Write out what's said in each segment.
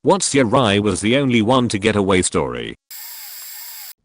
What's your I was the only one to get away story?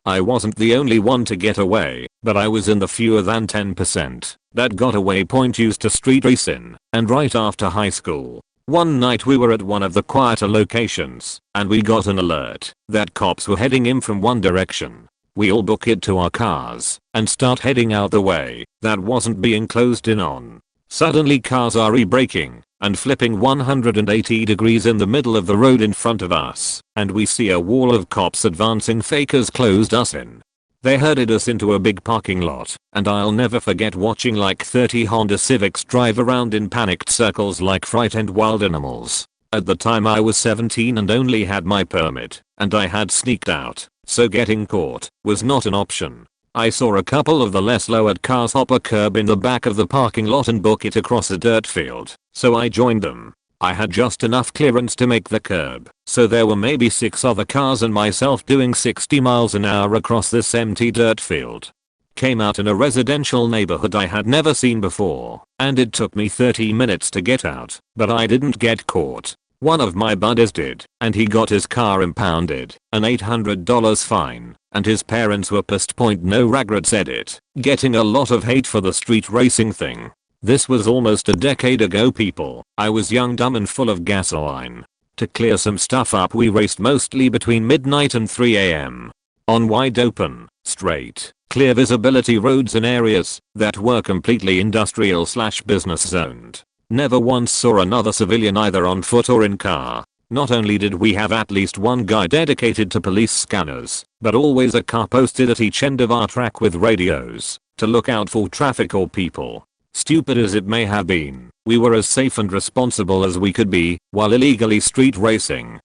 I wasn't the only one to get away, but I was in the fewer than 10% that got away point used to street racing, and right after high school. One night we were at one of the quieter locations, and we got an alert that cops were heading in from one direction. We all book it to our cars and start heading out the way that wasn't being closed in on. Suddenly cars are e-braking and flipping 180 degrees in the middle of the road in front of us, and we see a wall of cops advancing. Fakers closed us in. They herded us into a big parking lot, and I'll never forget watching like 30 Honda Civics drive around in panicked circles like frightened wild animals. At the time I was 17 and only had my permit, and I had sneaked out, so getting caught was not an option. I saw a couple of the less lowered cars hop a curb in the back of the parking lot and book it across a dirt field, so I joined them. I had just enough clearance to make the curb, so there were maybe 6 other cars and myself doing 60 miles an hour across this empty dirt field. Came out in a residential neighborhood I had never seen before, and it took me 30 minutes to get out, but I didn't get caught. One of my buddies did, and he got his car impounded, an $800 fine, and his parents were pissed. No regrets edit. Getting a lot of hate for the street racing thing. This was almost a decade ago people. I was young, dumb and full of gasoline. To clear some stuff up we raced mostly between midnight and 3 AM. On wide open, straight, clear visibility roads in areas that were completely industrial/business zoned. Never once saw another civilian either on foot or in car. Not only did we have at least one guy dedicated to police scanners, but always a car posted at each end of our track with radios to look out for traffic or people. Stupid as it may have been, we were as safe and responsible as we could be while illegally street racing.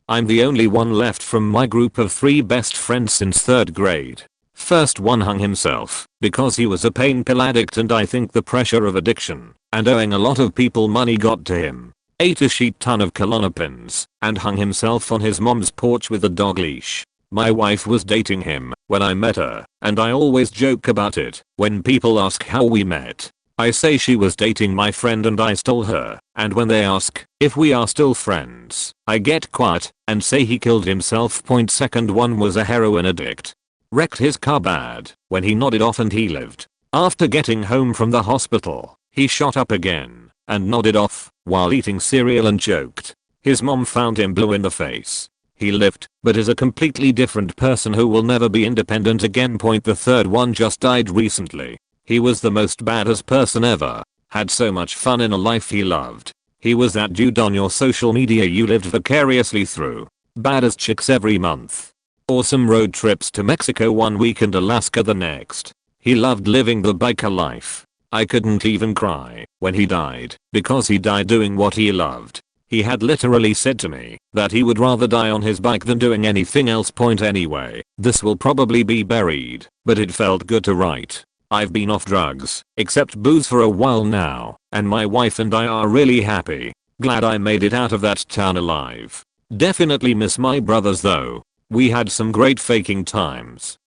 I'm the only one left from my group of 3 best friends since 3rd grade. First one hung himself because he was a pain pill addict, and I think the pressure of addiction and owing a lot of people money got to him. Ate a shit ton of Klonopins and hung himself on his mom's porch with a dog leash. My wife was dating him when I met her, and I always joke about it when people ask how we met. I say she was dating my friend and I stole her, and when they ask if we are still friends, I get quiet and say he killed himself. Second one was a heroin addict. Wrecked his car bad when he nodded off and he lived. After getting home from the hospital, he shot up again and nodded off while eating cereal and choked. His mom found him blue in the face. He lived, but is a completely different person who will never be independent again. The third one just died recently. He was the most badass person ever. Had so much fun in a life he loved. He was that dude on your social media you lived vicariously through. Baddest chicks every month. Awesome road trips to Mexico one week and Alaska the next. He loved living the biker life. I couldn't even cry when he died because he died doing what he loved. He had literally said to me that he would rather die on his bike than doing anything else. Anyway, this will probably be buried, but it felt good to write. I've been off drugs, except booze, for a while now, and my wife and I are really happy. Glad I made it out of that town alive. Definitely miss my brothers though. We had some great faking times.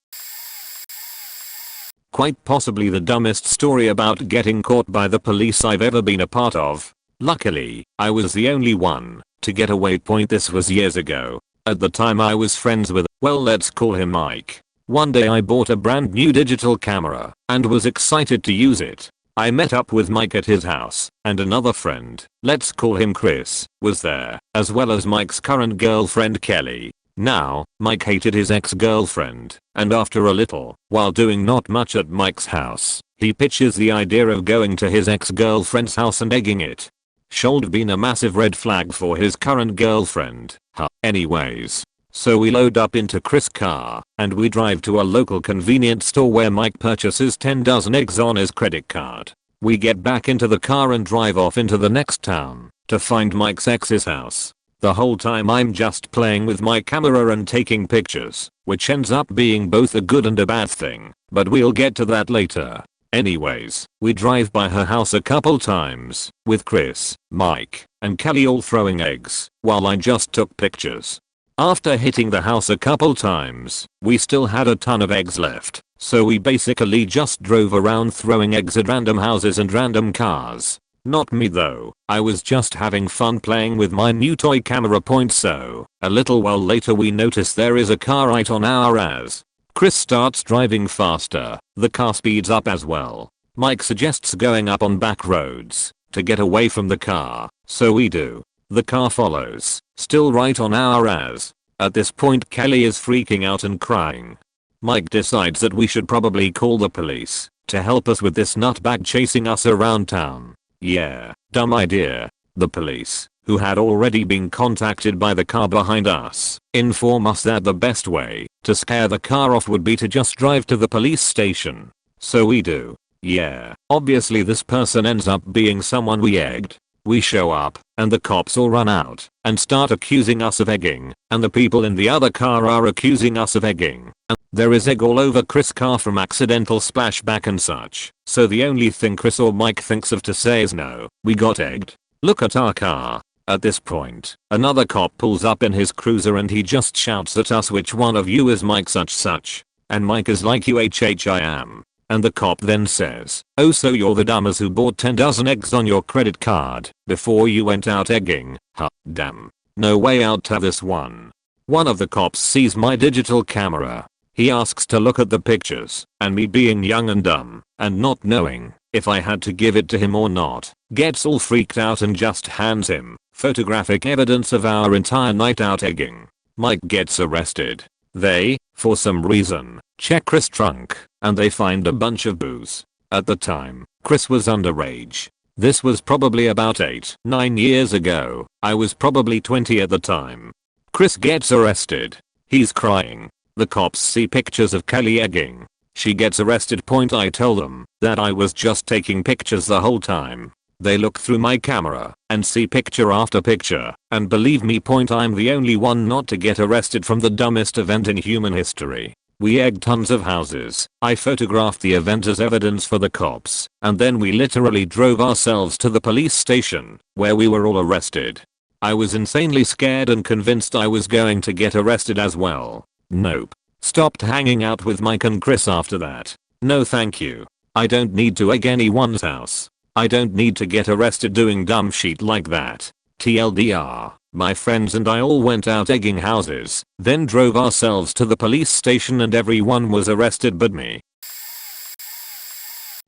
Quite possibly the dumbest story about getting caught by the police I've ever been a part of. Luckily, I was the only one to get away. This was years ago. At the time I was friends with, well, let's call him Mike. One day I bought a brand new digital camera and was excited to use it. I met up with Mike at his house, and another friend, let's call him Chris, was there, as well as Mike's current girlfriend Kelly. Now, Mike hated his ex-girlfriend, and after a little, while doing not much at Mike's house, he pitches the idea of going to his ex-girlfriend's house and egging it. Should been a massive red flag for his current girlfriend. Anyways, so we load up into Chris' car, and we drive to a local convenience store where Mike purchases 10 dozen eggs on his credit card. We get back into the car and drive off into the next town to find Mike's ex's house. The whole time I'm just playing with my camera and taking pictures, which ends up being both a good and a bad thing, but we'll get to that later. Anyways, we drive by her house a couple times, with Chris, Mike, and Kelly all throwing eggs, while I just took pictures. After hitting the house a couple times, we still had a ton of eggs left, so we basically just drove around throwing eggs at random houses and random cars. Not me though, I was just having fun playing with my new toy camera point. So, a little while later we notice there is a car right on our ass. Chris starts driving faster, the car speeds up as well. Mike suggests going up on back roads to get away from the car, so we do. The car follows, still right on our ass. At this point Kelly is freaking out and crying. Mike decides that we should probably call the police to help us with this nutbag chasing us around town. Yeah, dumb idea. The police, who had already been contacted by the car behind us, inform us that the best way to scare the car off would be to just drive to the police station. So we do. Yeah, obviously this person ends up being someone we egged. We show up, and the cops all run out and start accusing us of egging, and the people in the other car are accusing us of egging. And there is egg all over Chris' car from accidental splashback and such. So the only thing Chris or Mike thinks of to say is no, we got egged. Look at our car. At this point, another cop pulls up in his cruiser and he just shouts at us, which one of you is Mike such? And Mike is like, you I am. And the cop then says, oh, so you're the dumbass who bought 10 dozen eggs on your credit card before you went out egging. Huh, damn. No way out to this one. One of the cops sees my digital camera. He asks to look at the pictures, and me being young and dumb and not knowing if I had to give it to him or not, gets all freaked out and just hands him photographic evidence of our entire night out egging. Mike gets arrested. They, for some reason, check Chris' trunk, and they find a bunch of booze. At the time, Chris was underage. This was probably about 8-9 years ago. I was probably 20 at the time. Chris gets arrested. He's crying. The cops see pictures of Kelly egging. She gets arrested. I tell them that I was just taking pictures the whole time. They look through my camera and see picture after picture, and believe me, I'm the only one not to get arrested from the dumbest event in human history. We egged tons of houses. I photographed the event as evidence for the cops, and then we literally drove ourselves to the police station, where we were all arrested. I was insanely scared and convinced I was going to get arrested as well. Nope. Stopped hanging out with Mike and Chris after that. No thank you. I don't need to egg anyone's house. I don't need to get arrested doing dumb shit like that. TLDR, my friends and I all went out egging houses, then drove ourselves to the police station and everyone was arrested but me.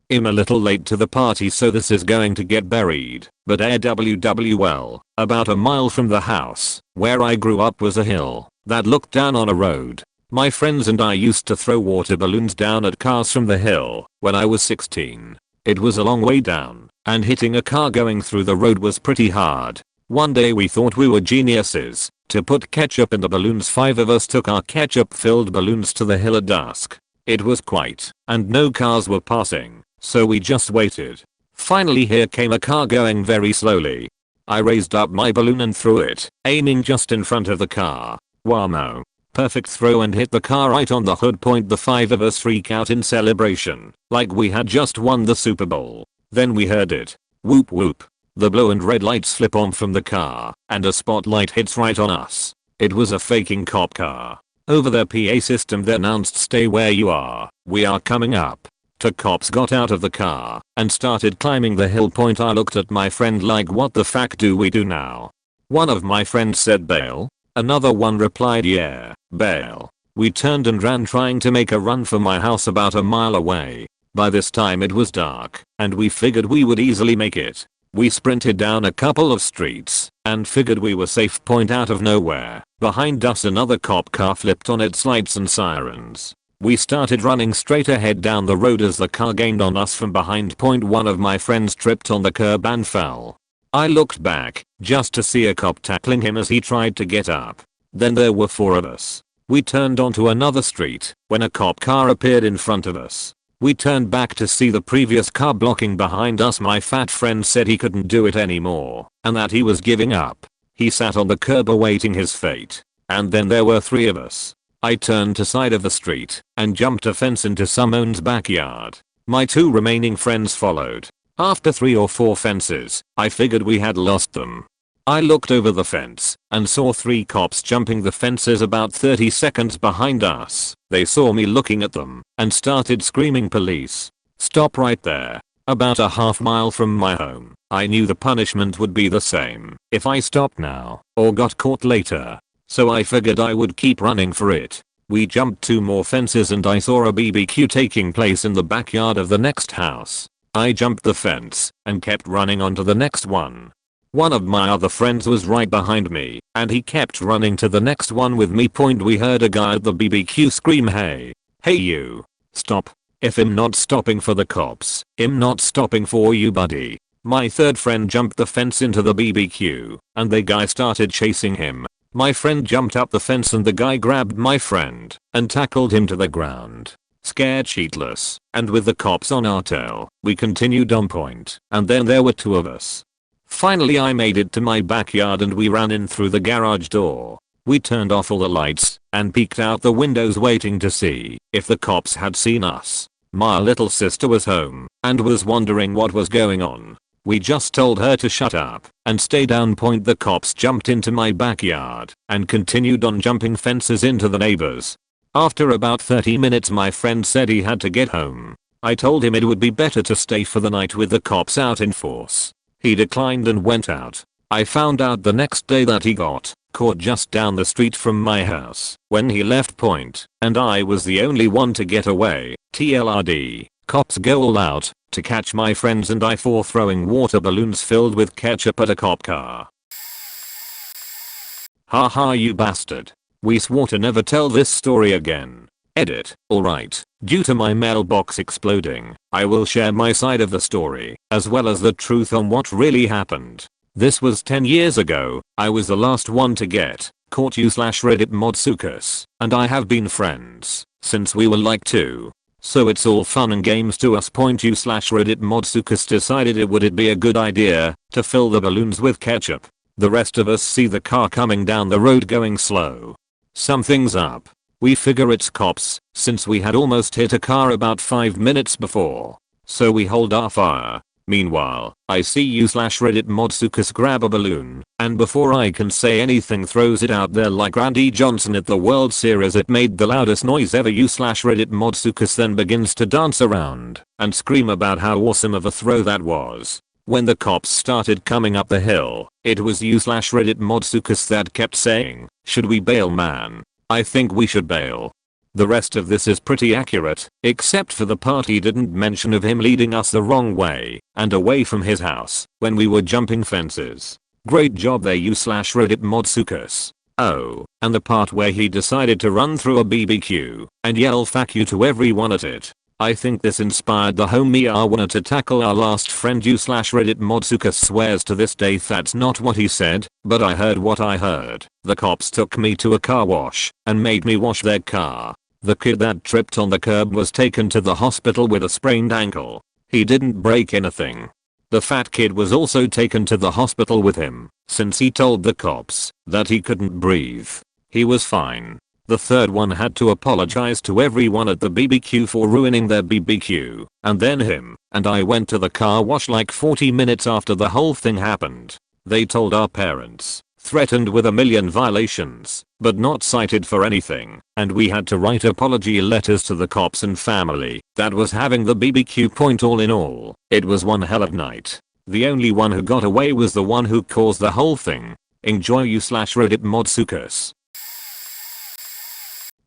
I'm a little late to the party, so this is going to get buried, but AWWL, about a mile from the house where I grew up was a hill that looked down on a road. My friends and I used to throw water balloons down at cars from the hill when I was 16. It was a long way down, and hitting a car going through the road was pretty hard. One day we thought we were geniuses to put ketchup in the balloons. 5 of us took our ketchup filled balloons to the hill at dusk. It was quiet and no cars were passing, so we just waited. Finally here came a car going very slowly. I raised up my balloon and threw it, aiming just in front of the car. Whammo. Perfect throw and hit the car right on the hood. The 5 of us freak out in celebration, like we had just won the Super Bowl. Then we heard it. Whoop whoop. The blue and red lights flip on from the car, and a spotlight hits right on us. It was a faking cop car. Over their PA system they announced, stay where you are, we are coming up. 2 cops got out of the car and started climbing the hill. I looked at my friend like, what the fuck do we do now? One of my friends said bail. Another one replied, yeah, bail. We turned and ran, trying to make a run for my house about a mile away. By this time it was dark, and we figured we would easily make it. We sprinted down a couple of streets and figured we were safe. Out of nowhere, behind us another cop car flipped on its lights and sirens. We started running straight ahead down the road as the car gained on us from behind. One of my friends tripped on the curb and fell. I looked back just to see a cop tackling him as he tried to get up. Then there were 4 of us. We turned onto another street when a cop car appeared in front of us. We turned back to see the previous car blocking behind us. My fat friend said he couldn't do it anymore and that he was giving up. He sat on the curb awaiting his fate. And then there were 3 of us. I turned to side of the street and jumped a fence into someone's backyard. My 2 remaining friends followed. After 3 or 4 fences, I figured we had lost them. I looked over the fence and saw 3 cops jumping the fences about 30 seconds behind us. They saw me looking at them and started screaming, police. Stop right there. about a half mile from my home. I knew the punishment would be the same if I stopped now or got caught later. So I figured I would keep running for it. We jumped 2 more fences and I saw a BBQ taking place in the backyard of the next house. I jumped the fence and kept running onto the next one. One of my other friends was right behind me and he kept running to the next one with me. We heard a guy at the BBQ scream, "Hey you, stop. If I'm not stopping for the cops, I'm not stopping for you, buddy." My third friend jumped the fence into the BBQ and the guy started chasing him. My friend jumped up the fence and the guy grabbed my friend and tackled him to the ground. Scared shitless and with the cops on our tail, we continued on point, and then there were 2 of us. Finally I made it to my backyard and we ran in through the garage door. We turned off all the lights and peeked out the windows waiting to see if the cops had seen us. My little sister was home and was wondering what was going on. We just told her to shut up and stay down. The cops jumped into my backyard and continued on jumping fences into the neighbors. After about 30 minutes my friend said he had to get home. I told him it would be better to stay for the night with the cops out in force. He declined and went out. I found out the next day that he got caught just down the street from my house when he left and I was the only one to get away. TLRD, cops go all out to catch my friends and I for throwing water balloons filled with ketchup at a cop car. Haha, you bastard. We swore to never tell this story again. Edit. Alright, due to my mailbox exploding, I will share my side of the story as well as the truth on what really happened. This was 10 years ago. I was the last one to get caught /Reddit Modsukas, and I have been friends since we were like 2. So it's all fun and games to us. /Reddit Modsukas decided it would be a good idea to fill the balloons with ketchup. The rest of us see the car coming down the road going slow. Something's up. We figure it's cops since we had almost hit a car about 5 minutes before. So we hold our fire. Meanwhile, I see /Reddit Modsukas grab a balloon and before I can say anything throws it out there like Randy Johnson at the World Series. It made the loudest noise ever. /Reddit Modsukas then begins to dance around and scream about how awesome of a throw that was. When the cops started coming up the hill, it was /Reddit Modsukas that kept saying, "Should we bail, man? I think we should bail." The rest of this is pretty accurate, except for the part he didn't mention of him leading us the wrong way and away from his house when we were jumping fences. Great job there, /Reddit Modsukas. Oh, and the part where he decided to run through a BBQ and yell "fuck you" to everyone at it. I think this inspired the homie Arwana to tackle our last friend. /Reddit Modsukas swears to this day that's not what he said, but I heard what I heard. The cops took me to a car wash and made me wash their car. The kid that tripped on the curb was taken to the hospital with a sprained ankle. He didn't break anything. The fat kid was also taken to the hospital with him since he told the cops that he couldn't breathe. He was fine. The third one had to apologize to everyone at the BBQ for ruining their BBQ, and then him and I went to the car wash like 40 minutes after the whole thing happened. They told our parents, threatened with 1,000,000 violations, but not cited for anything, and we had to write apology letters to the cops and family that was having the BBQ. All in all, it was one hell of a night. The only one who got away was the one who caused the whole thing. Enjoy, /Reddit Modsukas.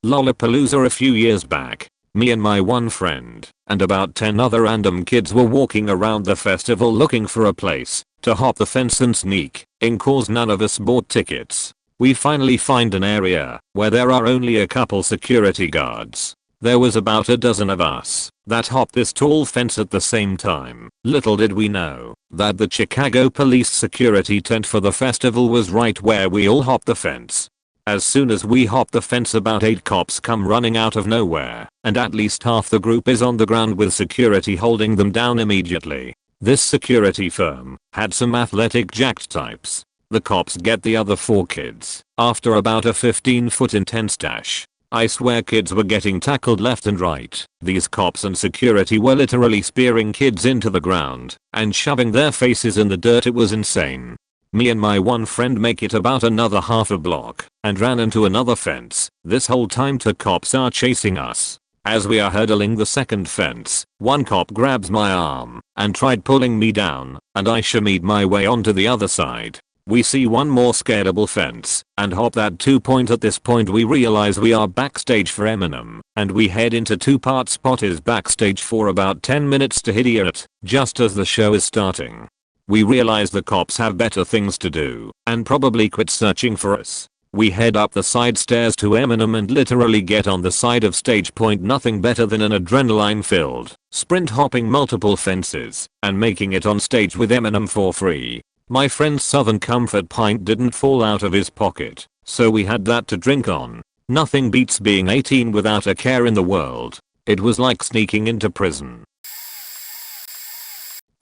Lollapalooza. A few years back, me and my one friend and about 10 other random kids were walking around the festival looking for a place to hop the fence and sneak in cause none of us bought tickets. We finally find an area where there are only a couple security guards. There was about a dozen of us that hopped this tall fence at the same time. Little did we know that the Chicago police security tent for the festival was right where we all hopped the fence. As soon as we hop the fence, about 8 cops come running out of nowhere, and at least half the group is on the ground with security holding them down immediately. This security firm had some athletic jacked types. The cops get the other 4 kids after about a 15-foot intense dash. I swear kids were getting tackled left and right. These cops and security were literally spearing kids into the ground and shoving their faces in the dirt. It was insane. Me and my one friend make it about another half a block and ran into another fence. This whole time 2 cops are chasing us. As we are hurdling the second fence, one cop grabs my arm and tried pulling me down, and I shimmied my way onto the other side. We see one more scalable fence and hop that 2 point. At this point we realize we are backstage for Eminem, and we head into 2-part spot is backstage for about 10 minutes to hear it just as the show is starting. We realize the cops have better things to do and probably quit searching for us. We head up the side stairs to Eminem and literally get on the side of stage. Nothing better than an adrenaline filled sprint hopping multiple fences and making it on stage with Eminem for free. My friend's Southern Comfort pint didn't fall out of his pocket, so we had that to drink on. Nothing beats being 18 without a care in the world. It was like sneaking into prison.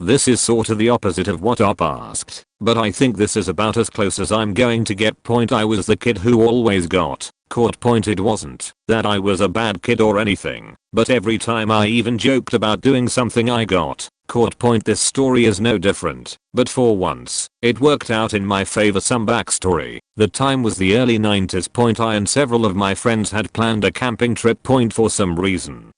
This is sorta the opposite of what Op asked, but I think this is about as close as I'm going to get. I was the kid who always got caught. It wasn't that I was a bad kid or anything, but every time I even joked about doing something I got caught. This story is no different, but for once, it worked out in my favor. Some backstory. The time was the early 90s. I and several of my friends had planned a camping trip. For some reason,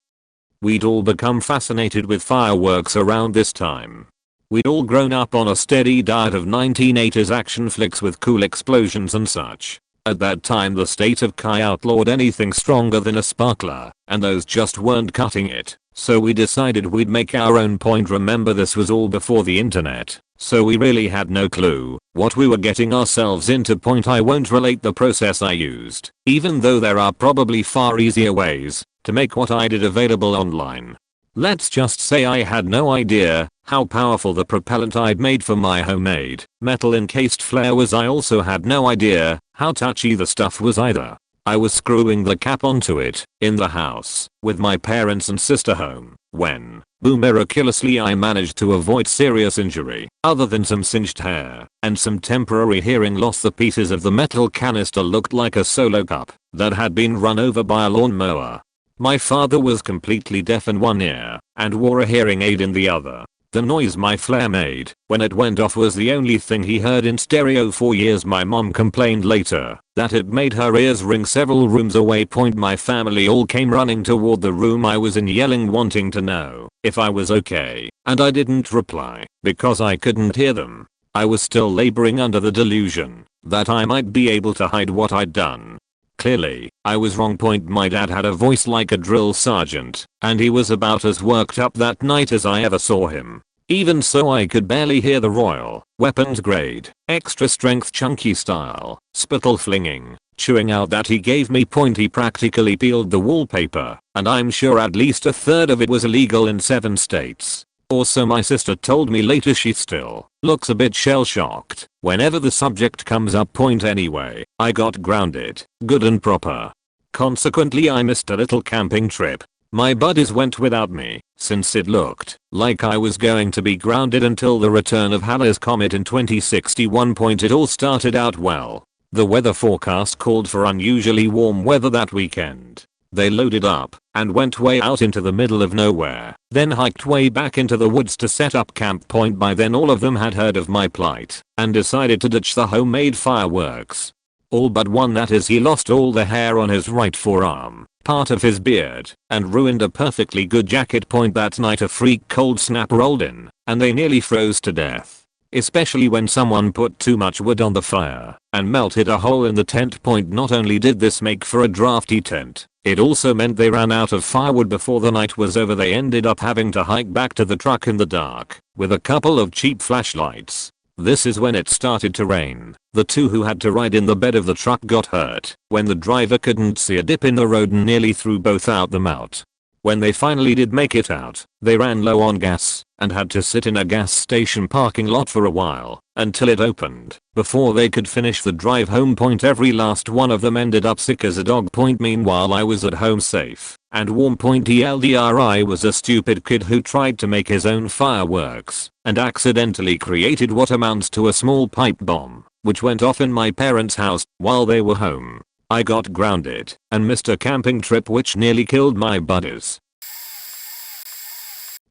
we'd all become fascinated with fireworks around this time. We'd all grown up on a steady diet of 1980s action flicks with cool explosions and such. At that time the state of Kai outlawed anything stronger than a sparkler, and those just weren't cutting it, so we decided we'd make our own. Remember, this was all before the internet, so we really had no clue what we were getting ourselves into. I won't relate the process I used, even though there are probably far easier ways to make what I did available online. Let's just say I had no idea how powerful the propellant I'd made for my homemade metal encased flare was. I also had no idea how touchy the stuff was either. I was screwing the cap onto it in the house with my parents and sister home when, boom, miraculously I managed to avoid serious injury other than some singed hair and some temporary hearing loss. The pieces of the metal canister looked like a solo cup that had been run over by a lawnmower. My father was completely deaf in one ear and wore a hearing aid in the other. The noise my flare made when it went off was the only thing he heard in stereo for years. My mom complained later that it made her ears ring several rooms away. My family all came running toward the room I was in, yelling, wanting to know if I was okay, and I didn't reply because I couldn't hear them. I was still laboring under the delusion that I might be able to hide what I'd done. Clearly, I was wrong. My dad had a voice like a drill sergeant, and he was about as worked up that night as I ever saw him. Even so, I could barely hear the Royal weapons grade, extra strength chunky style, spittle flinging, chewing out that he gave me. He practically peeled the wallpaper, and I'm sure at least a third of it was illegal in 7 states. Also, my sister told me later she still looks a bit shell-shocked whenever the subject comes up. Anyway, I got grounded, good and proper. Consequently, I missed a little camping trip. My buddies went without me, since it looked like I was going to be grounded until the return of Halley's Comet in 2061. It all started out well. The weather forecast called for unusually warm weather that weekend. They loaded up and went way out into the middle of nowhere, then hiked way back into the woods to set up camp. By then all of them had heard of my plight and decided to ditch the homemade fireworks. All but one, that is, he lost all the hair on his right forearm, part of his beard, and ruined a perfectly good jacket. That night a freak cold snap rolled in, and they nearly froze to death. Especially when someone put too much wood on the fire and melted a hole in the tent. Not only did this make for a drafty tent, it also meant they ran out of firewood before the night was over. They ended up having to hike back to the truck in the dark with a couple of cheap flashlights. This is when it started to rain. The two who had to ride in the bed of the truck got hurt when the driver couldn't see a dip in the road and nearly threw both of them out. When they finally did make it out, they ran low on gas and had to sit in a gas station parking lot for a while until it opened before they could finish the drive home. Every last one of them ended up sick as a dog. Meanwhile, I was at home safe and warm. TLDR, I was a stupid kid who tried to make his own fireworks and accidentally created what amounts to a small pipe bomb, which went off in my parents' house while they were home. I got grounded and missed a camping trip, which nearly killed my buddies.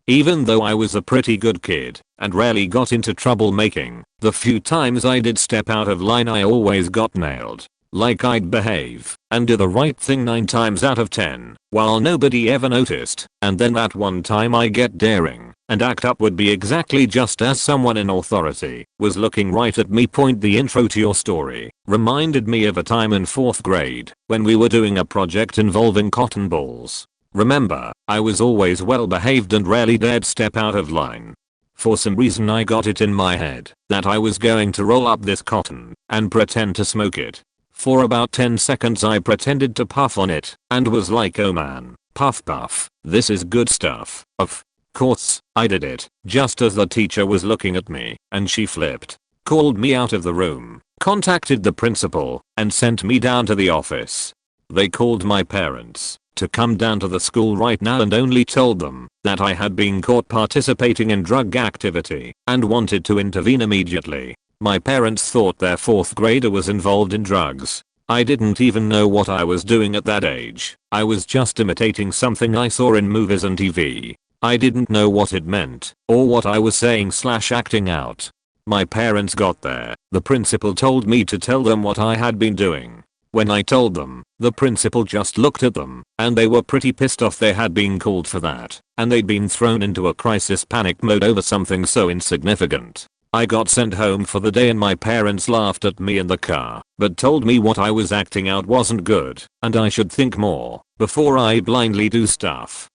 Even though I was a pretty good kid and rarely got into trouble making, the few times I did step out of line I always got nailed. Like I'd behave and do the right thing 9 times out of 10, while nobody ever noticed, and then that one time I get daring and act up would be exactly just as someone in authority was looking right at me. The intro to your story reminded me of a time in 4th grade when we were doing a project involving cotton balls. Remember, I was always well behaved and rarely dared step out of line. For some reason I got it in my head that I was going to roll up this cotton and pretend to smoke it. For about 10 seconds I pretended to puff on it and was like, oh man, puff puff, this is good stuff. Of course, I did it just as the teacher was looking at me, and she flipped, called me out of the room, contacted the principal, and sent me down to the office. They called my parents to come down to the school right now and only told them that I had been caught participating in drug activity and wanted to intervene immediately. My parents thought their 4th grader was involved in drugs. I didn't even know what I was doing at that age. I was just imitating something I saw in movies and TV. I didn't know what it meant or what I was saying/acting out. My parents got there. The principal told me to tell them what I had been doing. When I told them, the principal just looked at them and they were pretty pissed off they had been called for that and they'd been thrown into a crisis panic mode over something so insignificant. I got sent home for the day and my parents laughed at me in the car, but told me what I was acting out wasn't good and I should think more before I blindly do stuff.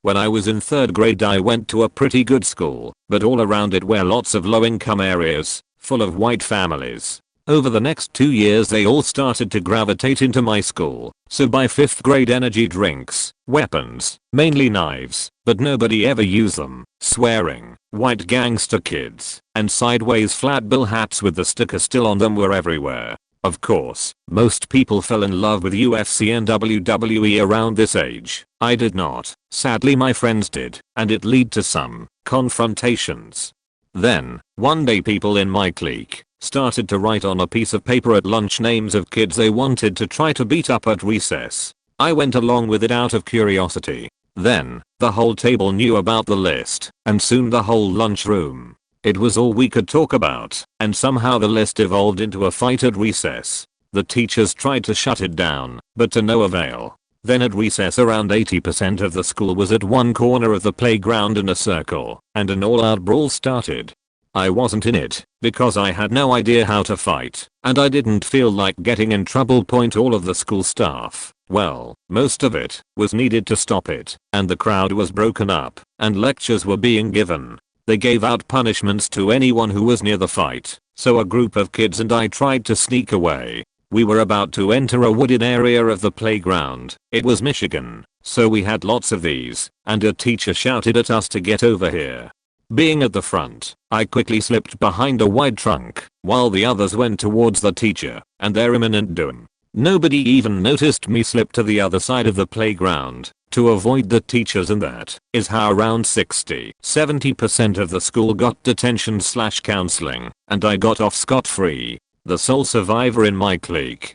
When I was in 3rd grade I went to a pretty good school, but all around it were lots of low-income areas, full of white families. Over the next 2 years they all started to gravitate into my school, so by 5th grade energy drinks, weapons, mainly knives, but nobody ever used them, swearing, white gangster kids, and sideways flat bill hats with the sticker still on them were everywhere. Of course, most people fell in love with UFC and WWE around this age. I did not. Sadly my friends did, and it led to some confrontations. Then, one day people in my clique started to write on a piece of paper at lunch names of kids they wanted to try to beat up at recess. I went along with it out of curiosity. Then, the whole table knew about the list, and soon the whole lunchroom. It was all we could talk about, and somehow the list evolved into a fight at recess. The teachers tried to shut it down, but to no avail. Then at recess around 80% of the school was at one corner of the playground in a circle, and an all-out brawl started. I wasn't in it, because I had no idea how to fight, and I didn't feel like getting in trouble. All of the school staff, well, most of it, was needed to stop it, and the crowd was broken up, and lectures were being given. They gave out punishments to anyone who was near the fight, so a group of kids and I tried to sneak away. We were about to enter a wooded area of the playground. It was Michigan, so we had lots of these, and a teacher shouted at us to get over here. Being at the front, I quickly slipped behind a wide trunk, while the others went towards the teacher and their imminent doom. Nobody even noticed me slip to the other side of the playground to avoid the teachers, and that is how around 60-70% of the school got detention/counseling, and I got off scot-free, the sole survivor in my clique.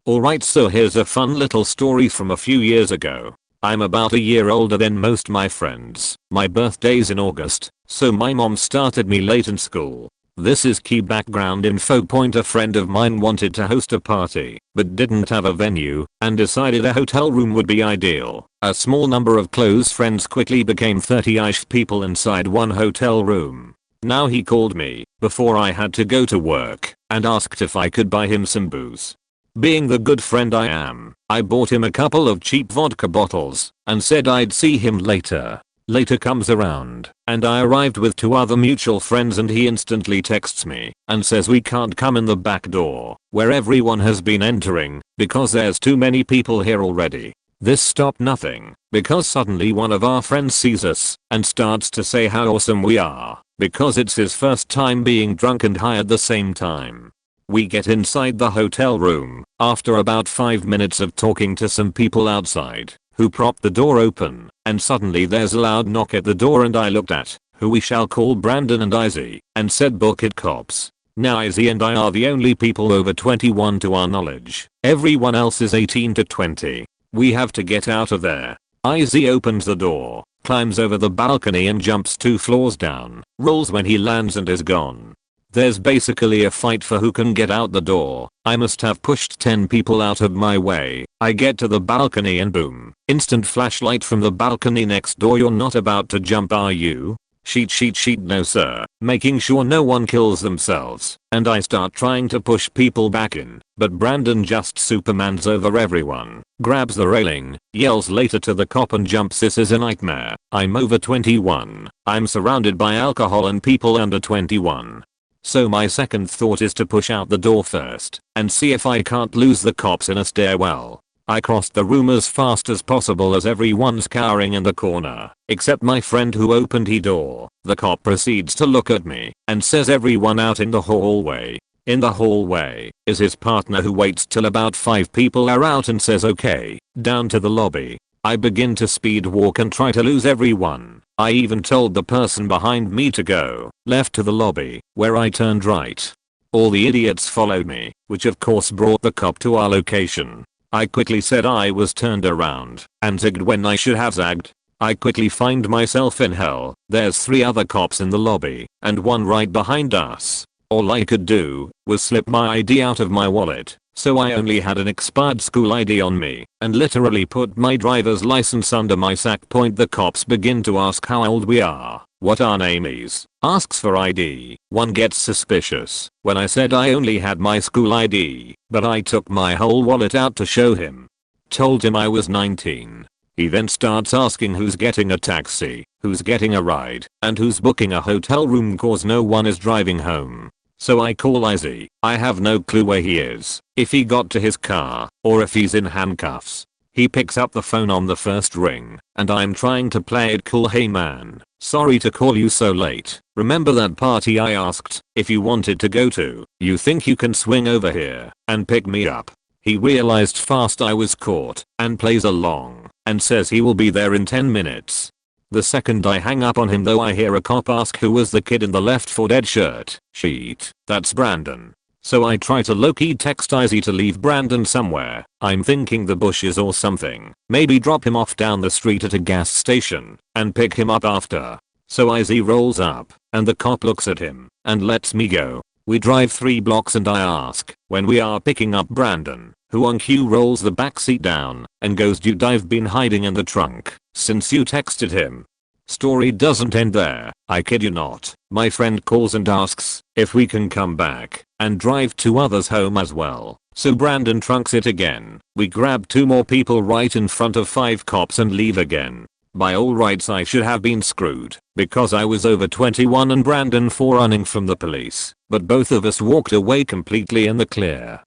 Alright, so here's a fun little story from a few years ago. I'm about a year older than most my friends. My birthday's in August, so my mom started me late in school. This is key background info. A friend of mine wanted to host a party, but didn't have a venue, and decided a hotel room would be ideal. A small number of close friends quickly became 30-ish people inside one hotel room. Now he called me, before I had to go to work, and asked if I could buy him some booze. Being the good friend I am, I bought him a couple of cheap vodka bottles, and said I'd see him later. Later comes around, and I arrived with 2 other mutual friends, and he instantly texts me and says we can't come in the back door, where everyone has been entering, because there's too many people here already. This stopped nothing, because suddenly one of our friends sees us and starts to say how awesome we are, because it's his first time being drunk and high at the same time. We get inside the hotel room after about 5 minutes of talking to some people outside, who propped the door open, and suddenly there's a loud knock at the door, and I looked at who we shall call Brandon and Izzy, and said, "Book it, cops." Now Izzy and I are the only people over 21 to our knowledge. Everyone else is 18 to 20. We have to get out of there. Izzy opens the door, climbs over the balcony and jumps 2 floors down, rolls when he lands and is gone. There's basically a fight for who can get out the door. I must have pushed 10 people out of my way. I get to the balcony and boom. Instant flashlight from the balcony next door. You're not about to jump, are you? Sheet, no sir. Making sure no one kills themselves. And I start trying to push people back in, but Brandon just supermans over everyone, grabs the railing, yells later to the cop and jumps. This is a nightmare. I'm over 21. I'm surrounded by alcohol and people under 21. So my second thought is to push out the door first and see if I can't lose the cops in a stairwell. I crossed the room as fast as possible as everyone's cowering in the corner, except my friend who opened the door. The cop proceeds to look at me and says everyone out in the hallway. In the hallway is his partner who waits till about 5 people are out and says okay, down to the lobby. I begin to speed walk and try to lose everyone. I even told the person behind me to go left to the lobby, where I turned right. All the idiots followed me, which of course brought the cop to our location. I quickly said I was turned around and zigged when I should have zagged. I quickly find myself in hell. There's 3 other cops in the lobby and one right behind us. All I could do was slip my ID out of my wallet, so I only had an expired school ID on me and literally put my driver's license under my sack. The cops begin to ask how old we are, what our name is, asks for ID. One gets suspicious when I said I only had my school ID, but I took my whole wallet out to show him. Told him I was 19. He then starts asking who's getting a taxi, who's getting a ride, and who's booking a hotel room cause no one is driving home. So I call Izzy. I have no clue where he is, if he got to his car, or if he's in handcuffs. He picks up the phone on the first ring, and I'm trying to play it cool. Hey man, sorry to call you so late. Remember that party I asked if you wanted to go to? You think you can swing over here and pick me up? He realized fast I was caught and plays along and says he will be there in 10 minutes. The second I hang up on him though, I hear a cop ask who was the kid in the Left 4 Dead shirt. Sheet, that's Brandon. So I try to low-key text Izzy to leave Brandon somewhere. I'm thinking the bushes or something. Maybe drop him off down the street at a gas station and pick him up after. So Izzy rolls up and the cop looks at him and lets me go. We drive 3 blocks and I ask when we are picking up Brandon, who on cue rolls the backseat down and goes, dude, I've been hiding in the trunk since you texted him. Story doesn't end there. I kid you not. My friend calls and asks if we can come back and drive 2 others home as well. So Brandon trunks it again. We grab 2 more people right in front of 5 cops and leave again. By all rights I should have been screwed because I was over 21 and Brandon forerunning from the police, but both of us walked away completely in the clear.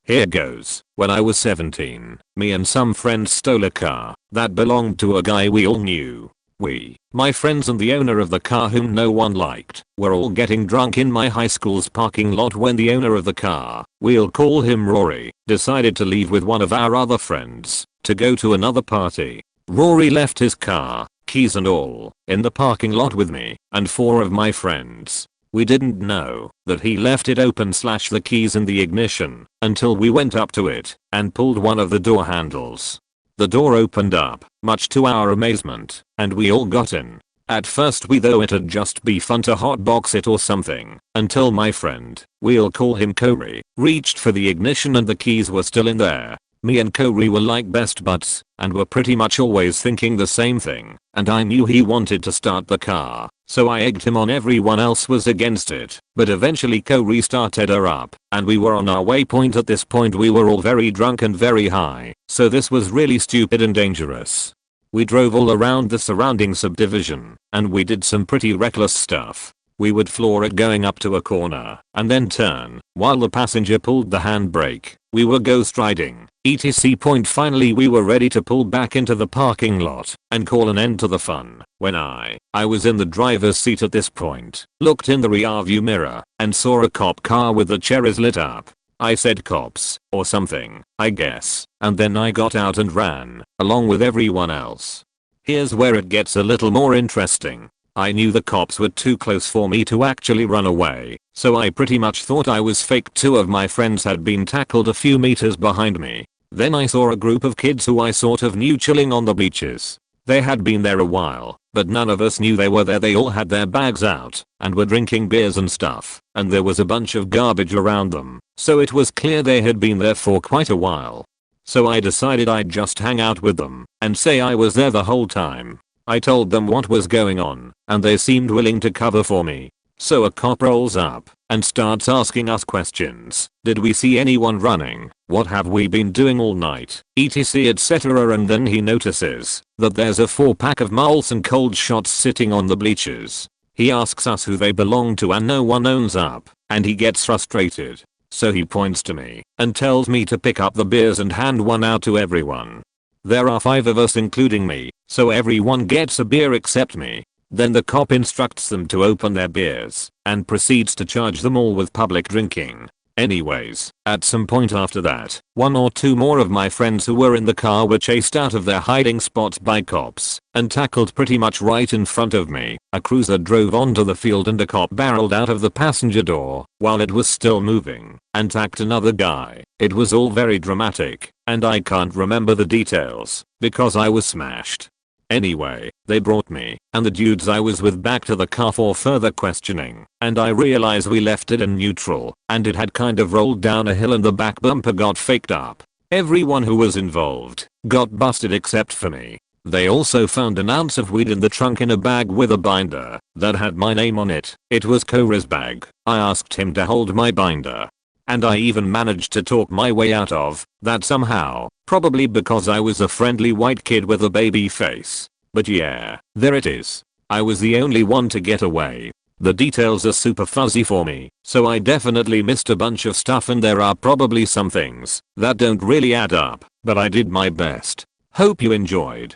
Here goes. When I was 17, me and some friends stole a car that belonged to a guy we all knew. We, my friends and the owner of the car whom no one liked, were all getting drunk in my high school's parking lot when the owner of the car, we'll call him Rory, decided to leave with one of our other friends to go to another party. Rory left his car, keys and all, in the parking lot with me and 4 of my friends. We didn't know that he left it open / the keys in the ignition until we went up to it and pulled one of the door handles. The door opened up, much to our amazement, and we all got in. At first we thought it'd just be fun to hotbox it or something, until my friend, we'll call him Corey, reached for the ignition and the keys were still in there. Me and Corey were like best buds and were pretty much always thinking the same thing, and I knew he wanted to start the car, so I egged him on. Everyone else was against it, but eventually Corey started her up and we were on our way. At this point we were all very drunk and very high, so this was really stupid and dangerous. We drove all around the surrounding subdivision and we did some pretty reckless stuff. We would floor it going up to a corner and then turn while the passenger pulled the handbrake. We were ghost riding, etc. Finally we were ready to pull back into the parking lot and call an end to the fun when I was in the driver's seat at this point, looked in the rearview mirror and saw a cop car with the cherries lit up. I said cops or something, I guess, and then I got out and ran along with everyone else. Here's where it gets a little more interesting. I knew the cops were too close for me to actually run away, so I pretty much thought I was fake. 2 of my friends had been tackled a few meters behind me. Then I saw a group of kids who I sort of knew chilling on the bleachers. They had been there a while, but none of us knew they were there. They all had their bags out and were drinking beers and stuff, and there was a bunch of garbage around them, so it was clear they had been there for quite a while. So I decided I'd just hang out with them and say I was there the whole time. I told them what was going on, and they seemed willing to cover for me. So a cop rolls up and starts asking us questions. Did we see anyone running? What have we been doing all night? etc etc, and then he notices that there's a 4-pack of Molson cold shots sitting on the bleachers. He asks us who they belong to and no one owns up, and he gets frustrated. So he points to me and tells me to pick up the beers and hand one out to everyone. There are 5 of us including me, so everyone gets a beer except me. Then the cop instructs them to open their beers and proceeds to charge them all with public drinking. Anyways, at some point after that, 1 or 2 more of my friends who were in the car were chased out of their hiding spots by cops and tackled pretty much right in front of me. A cruiser drove onto the field and a cop barreled out of the passenger door while it was still moving and tacked another guy. It was all very dramatic, and I can't remember the details because I was smashed. Anyway, they brought me and the dudes I was with back to the car for further questioning, and I realized we left it in neutral and it had kind of rolled down a hill and the back bumper got faked up. Everyone who was involved got busted except for me. They also found an ounce of weed in the trunk in a bag with a binder that had my name on it. It was Cora's bag. I asked him to hold my binder, and I even managed to talk my way out of that somehow, probably because I was a friendly white kid with a baby face. But yeah, there it is. I was the only one to get away. The details are super fuzzy for me, so I definitely missed a bunch of stuff and there are probably some things that don't really add up, but I did my best. Hope you enjoyed.